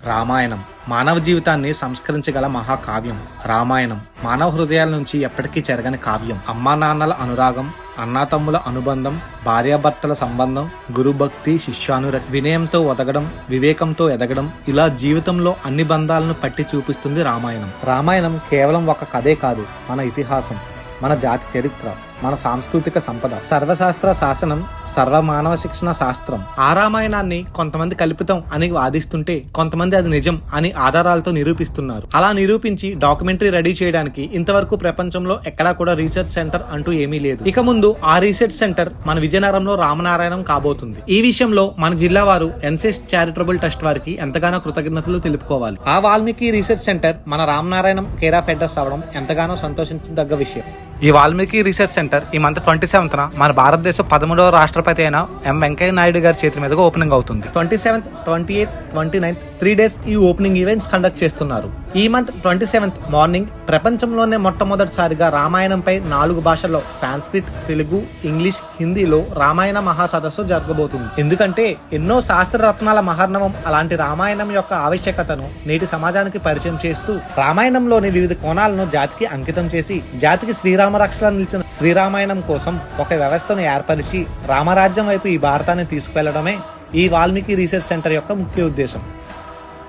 రామాయణం మానవ జీవితాన్ని సంస్కరించగల మహాకావ్యం. రామాయణం మానవ హృదయాల నుంచి ఎప్పటికీ చెరగని కావ్యం. అమ్మా నాన్నల అనురాగం, అన్నాతమ్ముల అనుబంధం, భార్యాభర్తల సంబంధం, గురుభక్తి, శిష్యానురక్తి, వినయంతో ఒదగడం, వివేకంతో ఎదగడం, ఇలా జీవితంలో అన్ని బంధాలను పట్టి చూపిస్తుంది రామాయణం. రామాయణం కేవలం ఒక కథే కాదు, మన ఇతిహాసం, మన జాతి చరిత్ర, మన సాంస్కృతిక సంపద, సర్వశాస్త్ర శాసనం, సర్వమానవ శిక్షణ శాస్త్రం. ఆ రామాయణాన్ని కొంతమంది కల్పితం అని వాదిస్తుంటే, కొంతమంది అది నిజం అని ఆధారాలతో నిరూపిస్తున్నారు. అలా నిరూపించి డాక్యుమెంటరీ రెడీ చేయడానికి ఇంతవరకు ప్రపంచంలో ఎక్కడా కూడా రీసెర్చ్ సెంటర్ అంటూ ఏమీ లేదు. ఇక ముందు ఆ రీసెర్చ్ సెంటర్ మన విజయనగరంలో రామనారాయణం కాబోతుంది. ఈ విషయంలో మన జిల్లా వారు ఎన్సెస్ చారిటబుల్ ట్రస్ట్ వారికి ఎంతగానో కృతజ్ఞతలు తెలుపుకోవాలి. ఆ వాల్మీకి రీసెర్చ్ సెంటర్ మన రామనారాయణం కేర్ ఆఫ్ అడ్రస్ అవడం ఎంతగానో సంతోషించదగ్గ విషయం. ఈ వాల్మీకి రీసెర్చ్ సెంటర్ ఈ మంత్ 27న మన భారతదేశ 13వ రాష్ట్రపతి అయిన ఎం వెంకయ్య నాయుడు గారి చేతి మీదుగా ఓపెనింగ్ అవుతుంది. 27th, 28th, 29th 3 days ఈ ఓపెనింగ్ ఈవెంట్స్ కండక్ట్ చేస్తున్నారు. ఈ మంత్ 27th మార్నింగ్ ప్రపంచంలోనే మొట్టమొదటిసారిగా రామాయణంపై 4 భాషల్లో సాంస్క్రిట్, తెలుగు, ఇంగ్లీష్, హిందీలో రామాయణ మహాసదస్సు జరగబోతుంది. ఎందుకంటే ఎన్నో శాస్త్ర రత్నాల మహర్ణవం అలాంటి రామాయణం యొక్క ఆవశ్యకతను నేటి సమాజానికి పరిచయం చేస్తూ, రామాయణంలోని వివిధ కోణాలను జాతికి అంకితం చేసి, జాతికి శ్రీరామ రక్షణ నిలిచిన శ్రీరామాయణం కోసం ఒక వ్యవస్థను ఏర్పరిచి రామరాజ్యం వైపు ఈ భారతాన్ని తీసుకువెళ్లడమే ఈ వాల్మీకి రీసెర్చ్ సెంటర్ యొక్క ముఖ్య ఉద్దేశం.